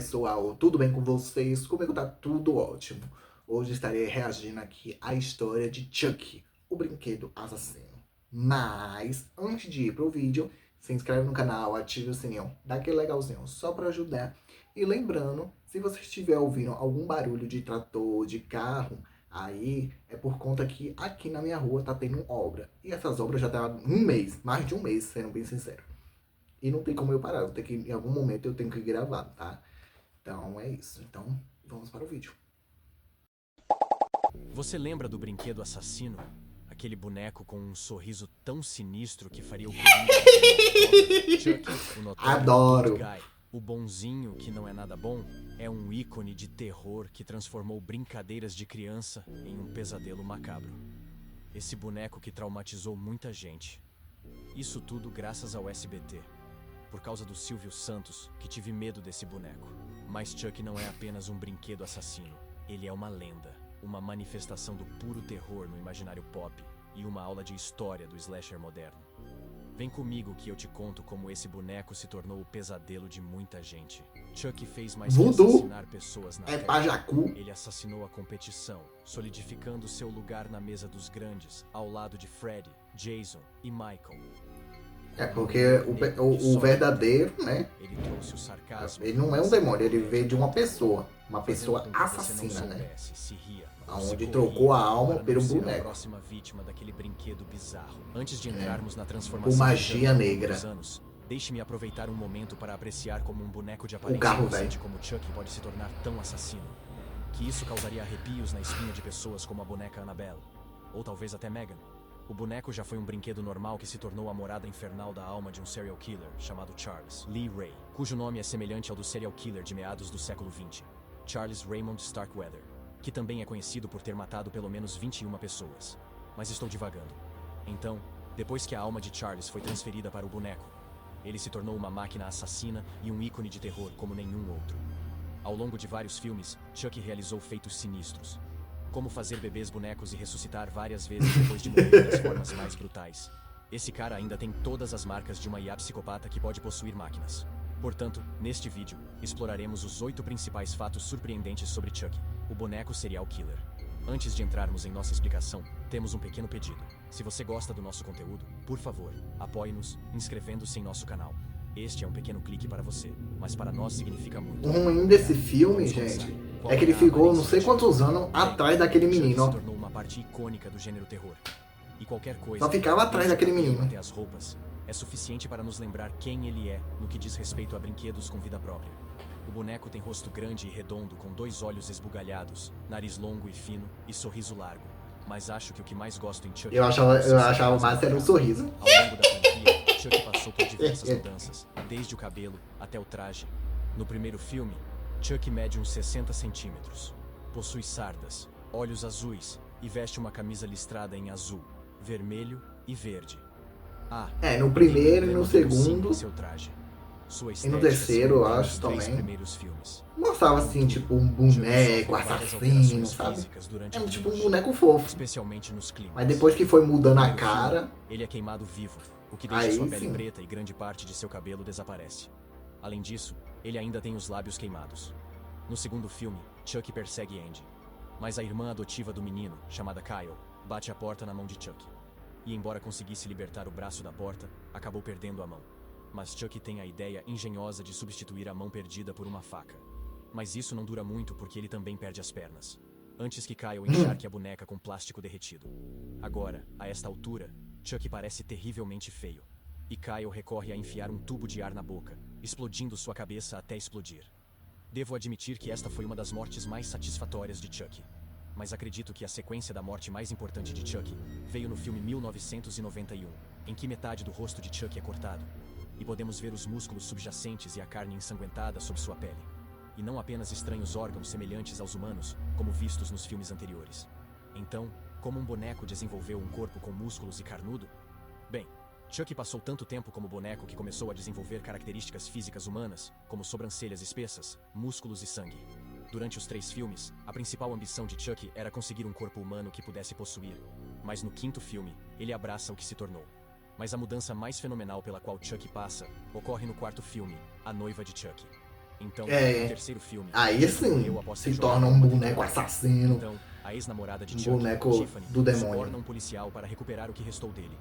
pessoal, tudo bem com vocês? Comigo tá tudo ótimo. Hoje estarei reagindo aqui à história de Chucky, o brinquedo assassino. Mas, antes de ir pro vídeo, se inscreve no canal, ative o sininho, dá aquele legalzinho só pra ajudar. E lembrando, se você estiver ouvindo algum barulho de trator, de carro, aí é por conta que aqui na minha rua tá tendo obra. E essas obras já tá há um mês, mais de um mês, sendo bem sincero. E não tem como eu parar, em algum momento eu tenho que gravar, tá? Então é isso. Então, vamos para o vídeo. Você lembra do brinquedo assassino? Aquele boneco com um sorriso tão sinistro que faria o Coringa. Chucky, o notório Adoro! good guy, o bonzinho que não é nada bom, é um ícone de terror que transformou brincadeiras de criança em um pesadelo macabro. Esse boneco que traumatizou muita gente. Isso tudo graças ao SBT. Por causa do Silvio Santos, que tive medo desse boneco. Mas Chucky não é apenas um brinquedo assassino. Ele é uma lenda, uma manifestação do puro terror no imaginário pop e uma aula de história do slasher moderno. Vem comigo que eu te conto como esse boneco se tornou o pesadelo de muita gente. Chucky fez mais que assassinar pessoas na É Terra. Pajacu. Ele assassinou a competição, solidificando seu lugar na mesa dos grandes, ao lado de Freddy, Jason e Michael. É porque o verdadeiro, né? Ele trouxe o sarcasmo. Ele não é um demônio, ele veio de uma pessoa Fazendo com que você assassina, não né? soubesse, se ria, Onde se trocou corria a alma para pelo não ser a boneco. próxima vítima daquele brinquedo bizarro. Antes de entrarmos na transformação Por magia de negra. Chucky anos, deixe-me aproveitar um momento para apreciar como um boneco de O aparência carro inocente velho. como Chucky pode se tornar tão assassino. Que isso causaria arrepios na espinha de pessoas como a boneca Annabelle, ou talvez até Megan. O boneco já foi um brinquedo normal que se tornou a morada infernal da alma de um serial killer chamado Charles Lee Ray, cujo nome é semelhante ao do serial killer de meados do século XX, Charles Raymond Starkweather, que também é conhecido por ter matado pelo menos 21 pessoas. Mas estou divagando. Então, depois que a alma de Charles foi transferida para o boneco, ele se tornou uma máquina assassina e um ícone de terror como nenhum outro. Ao longo de vários filmes, Chucky realizou feitos sinistros, como fazer bebês bonecos e ressuscitar várias vezes depois de morrer das formas mais brutais. Esse cara ainda tem todas as marcas de uma IA psicopata que pode possuir máquinas. Portanto, neste vídeo, exploraremos os 8 principais fatos surpreendentes sobre Chucky, o boneco serial killer. Antes de entrarmos em nossa explicação, temos um pequeno pedido. Se você gosta do nosso conteúdo, por favor, apoie-nos inscrevendo-se em nosso canal. Este é um pequeno clique para você, mas para nós significa muito. O ruim desse filme, gente, é que ele ficou não sei quantos anos atrás daquele menino, se ó. tornou uma parte icônica do gênero terror. E qualquer coisa, Só ficava atrás desde o daquele cabelo menino. até as roupas, é suficiente para nos lembrar quem ele é no que diz respeito a brinquedos com vida própria. O boneco tem rosto grande e redondo com 2 olhos esbugalhados, nariz longo e fino e sorriso largo. Mas acho que o que mais gosto em Chucky Eu achava massa era o sorriso. Ao longo da franquia, Chucky passou por diversas mudanças, desde o cabelo até o traje. No primeiro filme, Chucky mede uns 60 centímetros. Possui sardas, olhos azuis e veste uma camisa listrada em azul, vermelho e verde. No primeiro e no tem um modelo segundo. em seu traje. Sua E no estética terceiro, eu se mantém acho nos 3 também. primeiros filmes. Mostrava assim, tipo, um boneco assassino, sabe? Era tipo um boneco fofo. Especialmente nos climas. Mas depois que foi mudando a No primeiro cara, filme, ele é queimado vivo, o que deixa aí sua pele sim. preta e grande parte de seu cabelo desaparece. Além disso, ele ainda tem os lábios queimados. No segundo filme, Chucky persegue Andy. Mas a irmã adotiva do menino, chamada Kyle, bate a porta na mão de Chucky. E embora conseguisse libertar o braço da porta, acabou perdendo a mão. Mas Chucky tem a ideia engenhosa de substituir a mão perdida por uma faca. Mas isso não dura muito porque ele também perde as pernas, antes que Kyle encharque a boneca com plástico derretido. Agora, a esta altura, Chucky parece terrivelmente feio. E Kyle recorre a enfiar um tubo de ar na boca, explodindo sua cabeça até explodir. Devo admitir que esta foi uma das mortes mais satisfatórias de Chucky. Mas acredito que a sequência da morte mais importante de Chucky veio no filme 1991, em que metade do rosto de Chucky é cortado, e podemos ver os músculos subjacentes e a carne ensanguentada sob sua pele. E não apenas estranhos órgãos semelhantes aos humanos, como vistos nos filmes anteriores. Então, como um boneco desenvolveu um corpo com músculos e carnudo? Bem, Chucky passou tanto tempo como boneco que começou a desenvolver características físicas humanas, como sobrancelhas espessas, músculos e sangue. Durante os 3 filmes, a principal ambição de Chucky era conseguir um corpo humano que pudesse possuir. Mas no 5º filme, ele abraça o que se tornou. Mas a mudança mais fenomenal pela qual Chucky passa, ocorre no 4º filme, A Noiva de Chucky. Então, É. no terceiro filme, Aí Chuck sim, morreu após ser se jogado torna um numa boneco tentativa. assassino, Então, a ex-namorada de um Chuck, boneco Tiffany, do demônio. suborna um policial para recuperar o que restou dele.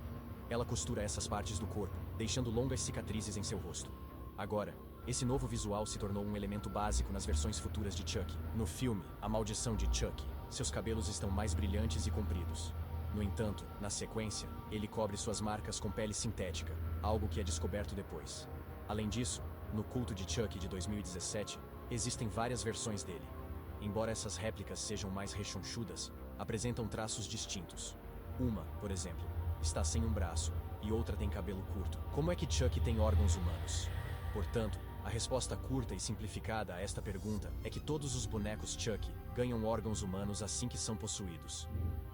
Ela costura essas partes do corpo, deixando longas cicatrizes em seu rosto. Agora, esse novo visual se tornou um elemento básico nas versões futuras de Chuck. No filme A Maldição de Chuck, seus cabelos estão mais brilhantes e compridos. No entanto, na sequência, ele cobre suas marcas com pele sintética, algo que é descoberto depois. Além disso, no Culto de Chuck de 2017, existem várias versões dele. Embora essas réplicas sejam mais rechonchudas, apresentam traços distintos. Uma, por exemplo, está sem um braço, e outra tem cabelo curto. Como é que Chuck tem órgãos humanos? Portanto, a resposta curta e simplificada a esta pergunta é que todos os bonecos Chuck ganham órgãos humanos assim que são possuídos.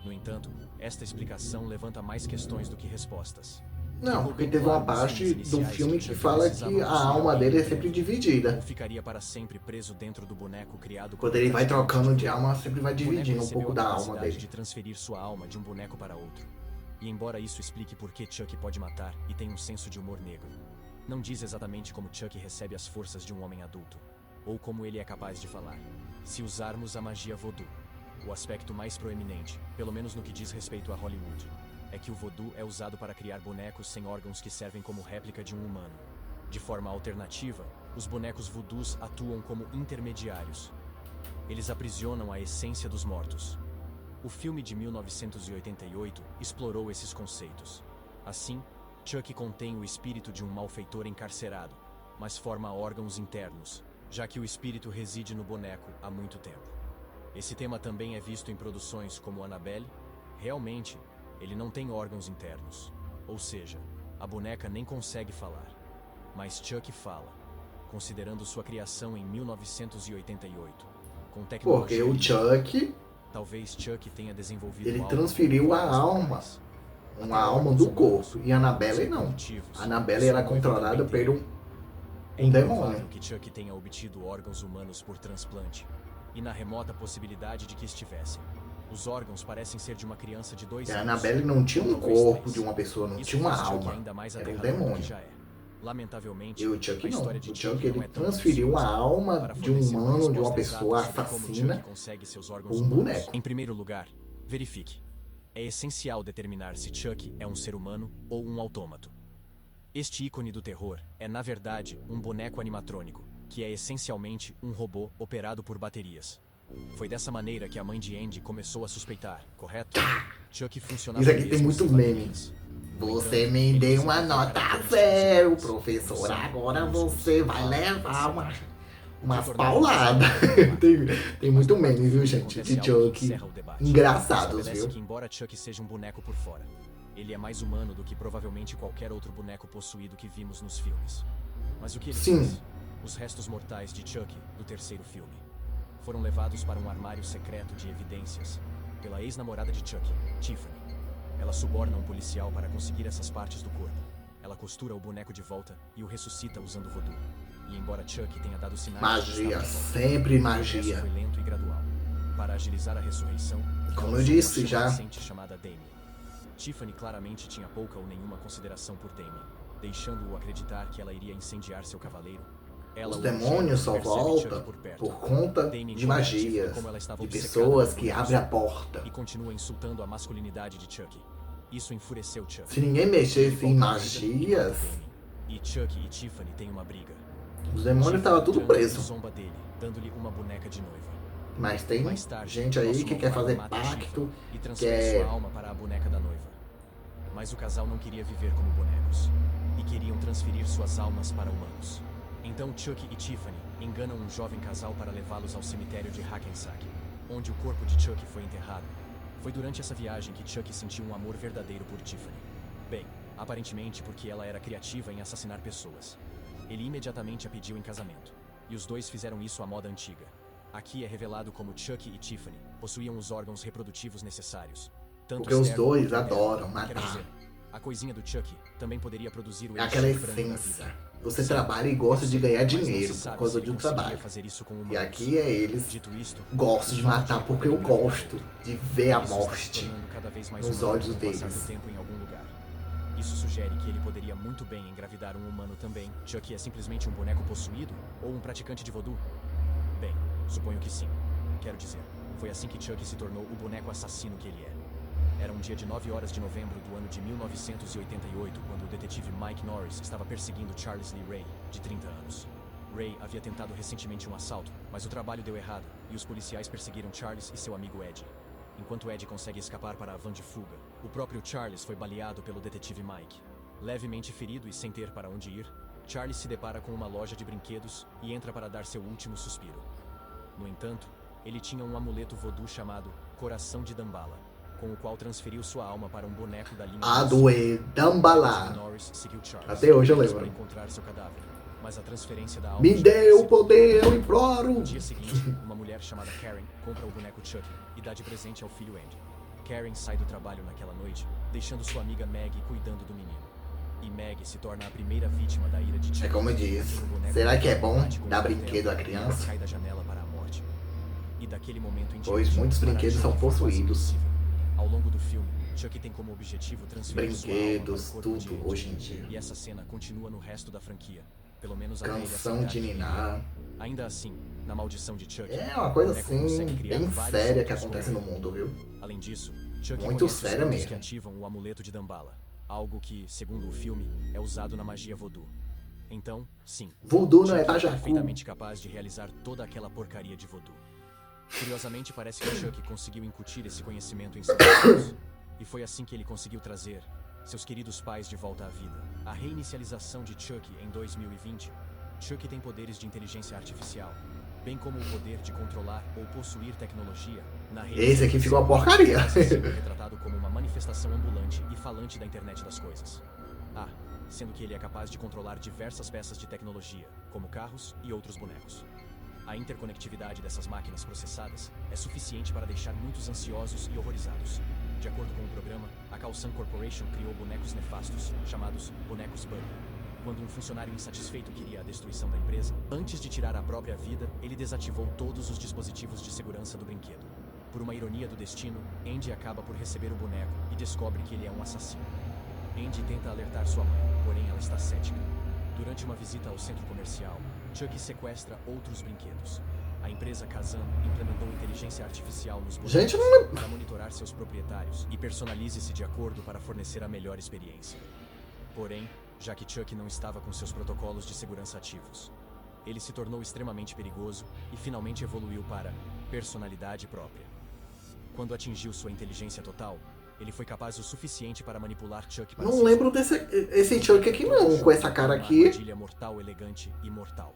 No entanto, esta explicação levanta mais questões do que respostas. Não, porque teve uma parte do filme que fala que a alma dele é sempre Ou dividida. ficaria para sempre preso dentro do boneco criado Quando ele vai trocando de alma, sempre vai dividindo um pouco da alma capacidade de dele. transferir sua alma de um boneco para outro. E embora isso explique por que Chuck pode matar e tem um senso de humor negro, não diz exatamente como Chuck recebe as forças de um homem adulto, ou como ele é capaz de falar. Se usarmos a magia voodoo, o aspecto mais proeminente, pelo menos no que diz respeito a Hollywood, é que o voodoo é usado para criar bonecos sem órgãos que servem como réplica de um humano. De forma alternativa, os bonecos voodoos atuam como intermediários. Eles aprisionam a essência dos mortos. O filme de 1988 explorou esses conceitos. Assim, Chuck contém o espírito de um malfeitor encarcerado, mas forma órgãos internos, já que o espírito reside no boneco há muito tempo. Esse tema também é visto em produções como Annabelle. Realmente, ele não tem órgãos internos, ou seja, a boneca nem consegue falar. Mas Chuck fala, considerando sua criação em 1988. Com Porque tecnologia o Chuck, talvez Chuck tenha desenvolvido ele algo transferiu a formas alma, mentais. uma Até alma órgãos do humanos corpo. E a Annabelle são não. produtivos, A Annabelle e era sua noiva controlada também tem. por um Provável demônio. que Chuck tenha obtido órgãos humanos por transplante, e na remota possibilidade de que estivessem. Os órgãos parecem ser de uma criança de 2 E a anos. Annabelle não tinha um talvez corpo 3. de uma pessoa, não Isso tinha uma fez Chuck alma. ainda mais Era um aterrador do que demônio. já é. Lamentavelmente, E o Chuck a não. história de O Chuck Chuck não ele é tão transferiu a ambiciosa. alma Para de um fornecer uma humano, de uma resposta pessoa exata sobre como assassina, Chuck consegue seus órgãos um humanos. boneco. Em primeiro lugar, verifique. É essencial determinar se Chuck é um ser humano ou um autômato. Este ícone do terror é, na verdade, um boneco animatrônico, que é essencialmente um robô operado por baterias. Foi dessa maneira que a mãe de Andy começou a suspeitar, correto? Chuck funcionava Isso aqui tem mesmo muito sem meme. baterias. Você me Ele deu uma desenvolveu nota características zero, humanas, professor. sangue, Agora músculos, você vai fala, levar etc. umas Que tornaram pauladas. o casal Tem muito meme, viu, gente? Acontece De algo que Chuck. encerra o debate. Engraçados, Estabelece viu? que embora Chuck seja um boneco por fora, ele é mais humano do que provavelmente qualquer outro boneco possuído que vimos nos filmes. Mas o que ele Sim. fez? Os restos mortais de Chuck, do terceiro filme, foram levados para um armário secreto de evidências pela ex-namorada de Chuck, Tiffany. Ela suborna um policial para conseguir essas partes do corpo. Ela costura o boneco de volta e o ressuscita usando voodoo. E embora Chuck tenha dado sinais de que Magia, estava de volta, sempre o processo magia. foi lento e gradual. Para agilizar a ressurreição, Como ela eu usou disse uma já. adolescente chamada Damien. Tiffany claramente tinha pouca ou nenhuma consideração por Damien, deixando-o acreditar que ela iria incendiar seu cavaleiro. Ela Os o demônios só percebe Chuck voltam por perto. por conta Damien de conta a Tiffany magias, como ela estava de obcecada pessoas por que isso abrem a porta. e continua insultando a masculinidade de Chuck. Isso enfureceu Chuck. Se ninguém Ele mexesse em volta à vida e mata magias, Damien. E Chuck e Tiffany têm uma briga. os demônios estavam tudo Tiffany preso. zomba dele, dando-lhe uma boneca de noiva. Mas tem Mais tarde, gente aí nosso que quer malvado fazer mata pacto, Tiffany e transfere quer- sua alma para a boneca da noiva. Mas o casal não queria viver como bonecos e queriam transferir suas almas para humanos. Então Chuck e Tiffany enganam um jovem casal para levá-los ao cemitério de Hackensack, onde o corpo de Chuck foi enterrado. Foi durante essa viagem que Chuck sentiu um amor verdadeiro por Tiffany. Bem, aparentemente porque ela era criativa em assassinar pessoas. Ele imediatamente a pediu em casamento, e os dois fizeram isso à moda antiga. Aqui é revelado como Chuck e Tiffany possuíam os órgãos reprodutivos necessários. Tanto Porque os externo dois quanto interno. adoram Quero matar. dizer, a coisinha do Chuck também poderia produzir o É aquela elixir branco da essência. vida. Você Sim, trabalha e gosta de ganhar mas não se dinheiro sabe por causa se de um ele conseguiria trabalho. fazer isso com E humanos. aqui é eles Dito isto, gostam de matar porque eu gosto de ver a isso está se morte tornando cada vez mais nos humano olhos com o passar deles. do tempo em algum lugar. Isso sugere que ele poderia muito bem engravidar um humano também. Chucky é simplesmente um boneco possuído ou um praticante de voodoo? Bem, suponho que sim. Quero dizer, foi assim que Chucky se tornou o boneco assassino que ele é. Era um dia de 9 horas de novembro do ano de 1988, quando o detetive Mike Norris estava perseguindo Charles Lee Ray, de 30 anos. Ray havia tentado recentemente um assalto, mas o trabalho deu errado, e os policiais perseguiram Charles e seu amigo Ed. Enquanto Ed consegue escapar para a van de fuga, o próprio Charles foi baleado pelo detetive Mike. Levemente ferido e sem ter para onde ir, Charles se depara com uma loja de brinquedos e entra para dar seu último suspiro. No entanto, ele tinha um amuleto voodoo chamado Coração de Damballa, com o qual transferiu sua alma para um boneco da linha Adoe Damballa. Norris seguiu Charles Até hoje eu para lembro. encontrar seu cadáver, mas a transferência da alma Me já dê havia o sido poder, eu No imploro. dia seguinte, uma mulher chamada Karen compra o boneco Chucky e dá de presente ao filho Andy. Karen sai do trabalho naquela noite, deixando sua amiga Maggie cuidando do menino. E Maggie se torna a primeira vítima da ira de Chucky. É como eu disse. O boneco Será que é bom bate com dar o martelo brinquedo à e criança? cai da janela para a morte. E daquele momento em Pois diante, muitos para brinquedos são Chucky foi quase possuídos. impossível. Ao longo do filme, Chucky tem como objetivo transferir sua alma Brinquedos, para o corpo de tudo Andy. hoje em dia. E essa cena continua no resto da franquia. Pelo menos até ele Canção aceitar de que- Niná. Ainda assim, na maldição de Chucky, É uma coisa o boneco assim, consegue criar bem vários séria que outros acontece no horrores. mundo, viu? Além disso, Chucky Muito conhece séria os pontos mesmo. que ativam o amuleto de Damballa, algo que, segundo o filme, é usado na magia voodoo. Então, sim, Voodoo não é Chucky Tajacu. perfeitamente capaz de realizar toda aquela porcaria de voodoo. Curiosamente, parece que Chucky conseguiu incutir esse conhecimento em seus filhos. E foi assim que ele conseguiu trazer seus queridos pais de volta à vida. A reinicialização de Chucky em 2020. Chucky tem poderes de inteligência artificial, bem como o poder de controlar ou possuir tecnologia. Na Esse aqui ficou uma porcaria. assassino é retratado como uma manifestação ambulante e falante da internet das coisas. Ah, sendo que ele é capaz de controlar diversas peças de tecnologia, como carros e outros bonecos. A interconectividade dessas máquinas processadas é suficiente para deixar muitos ansiosos e horrorizados. De acordo com o programa, a Calsan Corporation criou bonecos nefastos, chamados bonecos Bunny. Quando um funcionário insatisfeito queria a destruição da empresa, antes de tirar a própria vida, ele desativou todos os dispositivos de segurança do brinquedo. Por uma ironia do destino, Andy acaba por receber o boneco e descobre que ele é um assassino. Andy tenta alertar sua mãe, porém ela está cética. Durante uma visita ao centro comercial, Chucky sequestra outros brinquedos. A empresa Kazan implementou inteligência artificial nos bonecos Gente, não para monitorar seus proprietários e personalize-se de acordo para fornecer a melhor experiência. Porém, já que Chucky não estava com seus protocolos de segurança ativos, ele se tornou extremamente perigoso e finalmente evoluiu para personalidade própria. Quando atingiu sua inteligência total, ele foi capaz o suficiente para manipular Chucky para Não si lembro esse Chuck aqui não, com essa cara uma aqui. armadilha mortal, elegante e mortal.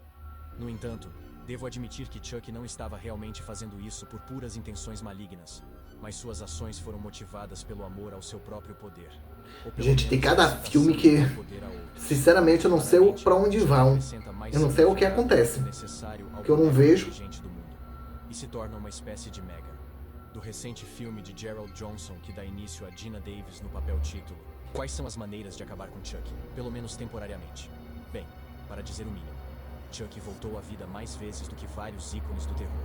No entanto, devo admitir que Chuck não estava realmente fazendo isso por puras intenções malignas, mas suas ações foram motivadas pelo amor ao seu próprio poder. Ou pelo Gente, tem menos cada a excitação filme que, de dar poder a outros. sinceramente, eu não sei Claramente, pra onde Chuck vão. acrescenta mais Eu não sei o que significado acontece. necessário ao Que eu não poder vejo. inteligente do mundo, e se torna uma espécie de Megan. Do recente filme de Gerald Johnson que dá início a Gina Davis no papel título, quais são as maneiras de acabar com Chuck, pelo menos temporariamente? Bem, para dizer o mínimo, Chuck voltou à vida mais vezes do que vários ícones do terror.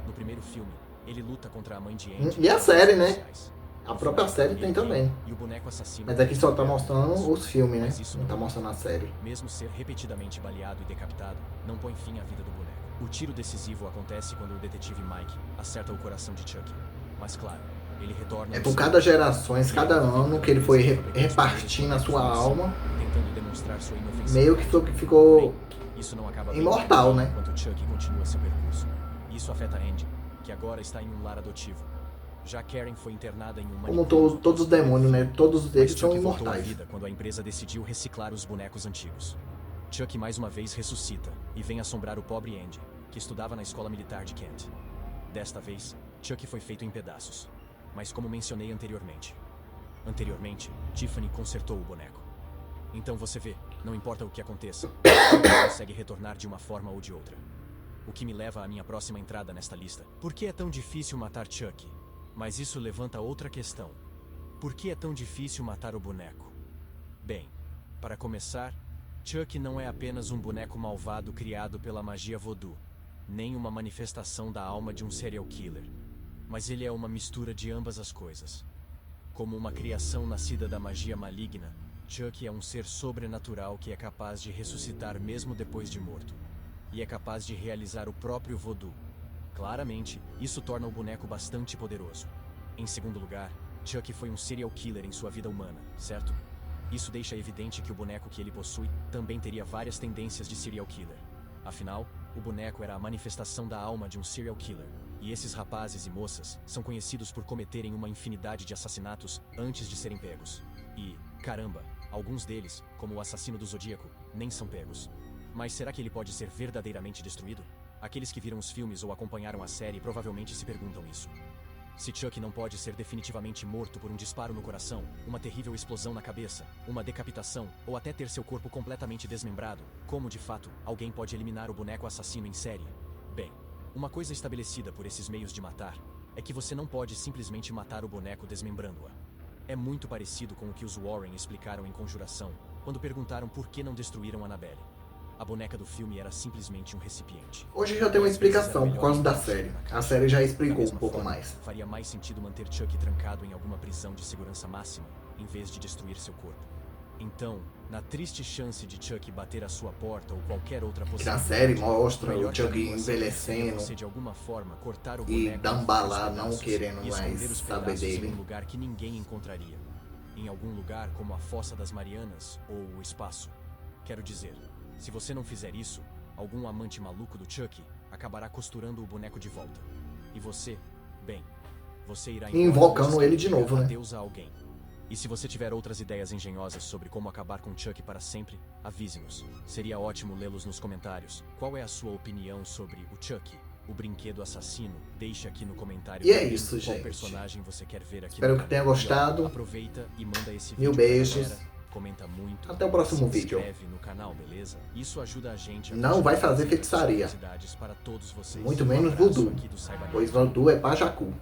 No primeiro filme, ele luta contra a mãe de Andy. E a série, né? policiais. A No própria final, série ele tem também. E o boneco assassino. Mas aqui só tá é mostrando os filmes, Mas né? isso Não tá mostrando a série. Mesmo ser repetidamente baleado e decapitado, não põe fim à vida do boneco. O tiro decisivo acontece quando o detetive Mike acerta o coração de Chuck. Mas claro, ele retorna... É ao por seu cada corpo. gerações, cada ano que ele foi repartindo a sua alma, Tentando demonstrar sua inofensividade. meio que ficou Isso não acaba bem imortal, né? enquanto Chuck continua seu percurso. Isso afeta Andy, que agora está em um lar adotivo. Já Karen foi internada em um como manicômio. todos os demônios, né? Todos Mas eles Chuck são voltou à imortais. vida quando a empresa decidiu reciclar os bonecos antigos. Chuck mais uma vez ressuscita e vem assombrar o pobre Andy, que estudava na escola militar de Kent. Desta vez, Chuck foi feito em pedaços. Mas como mencionei anteriormente, Tiffany consertou o boneco. Então você vê, não importa o que aconteça, ele consegue retornar de uma forma ou de outra. O que me leva à minha próxima entrada nesta lista. Por que é tão difícil matar Chuck? Mas isso levanta outra questão. Por que é tão difícil matar o boneco? Bem, para começar, Chuck não é apenas um boneco malvado criado pela magia voodoo, nem uma manifestação da alma de um serial killer. Mas ele é uma mistura de ambas as coisas. Como uma criação nascida da magia maligna, Chuck é um ser sobrenatural que é capaz de ressuscitar mesmo depois de morto. E é capaz de realizar o próprio voodoo. Claramente, isso torna o boneco bastante poderoso. Em segundo lugar, Chuck foi um serial killer em sua vida humana, certo? Isso deixa evidente que o boneco que ele possui também teria várias tendências de serial killer. Afinal, o boneco era a manifestação da alma de um serial killer. E esses rapazes e moças são conhecidos por cometerem uma infinidade de assassinatos antes de serem pegos. E, caramba, alguns deles, como o assassino do Zodíaco, nem são pegos. Mas será que ele pode ser verdadeiramente destruído? Aqueles que viram os filmes ou acompanharam a série provavelmente se perguntam isso. Se Chuck não pode ser definitivamente morto por um disparo no coração, uma terrível explosão na cabeça, uma decapitação, ou até ter seu corpo completamente desmembrado, como de fato alguém pode eliminar o boneco assassino em série? Bem, uma coisa estabelecida por esses meios de matar é que você não pode simplesmente matar o boneco desmembrando-a. É muito parecido com o que os Warren explicaram em Conjuração, quando perguntaram por que não destruíram Annabelle. A boneca do filme era simplesmente um recipiente. Hoje já tem uma explicação por causa da série. A série já explicou um pouco mais. Faria mais sentido manter Chuck trancado em alguma prisão de segurança máxima, em vez de destruir seu corpo. Então, na triste chance de Chuck bater a sua porta ou qualquer outra Que possibilidade, na série mostra o Chuck caminho seria envelhecendo você de alguma forma cortar o e boneco Dambalá em não pedaços querendo e mais esconder os saber pedaços em dele. um lugar que ninguém encontraria. Em algum lugar como a Fossa das Marianas ou o espaço. Quero dizer, se você não fizer isso, algum amante maluco do Chuck acabará costurando o boneco de volta. E você, bem, você irá Invocando ele de novo, né? adeus a alguém. E se você tiver outras ideias engenhosas sobre como acabar com Chuck para sempre, avise-nos. Seria ótimo lê-los nos comentários. Qual é a sua opinião sobre o Chuck, o brinquedo assassino? Deixe aqui no comentário. E é também isso, qual gente. personagem você quer ver aqui Espero no que tenha canal. gostado. Aproveita e manda esse Mil vídeo pra beijos. galera. Comenta muito. Até o próximo se vídeo. inscreve no canal, beleza? Isso ajuda a gente a Não continuar vai fazer trazendo feitiçaria. curiosidades para todos vocês. Muito Um menos abraço voodoo, aqui do Saiba pois News. voodoo é pra Jacu.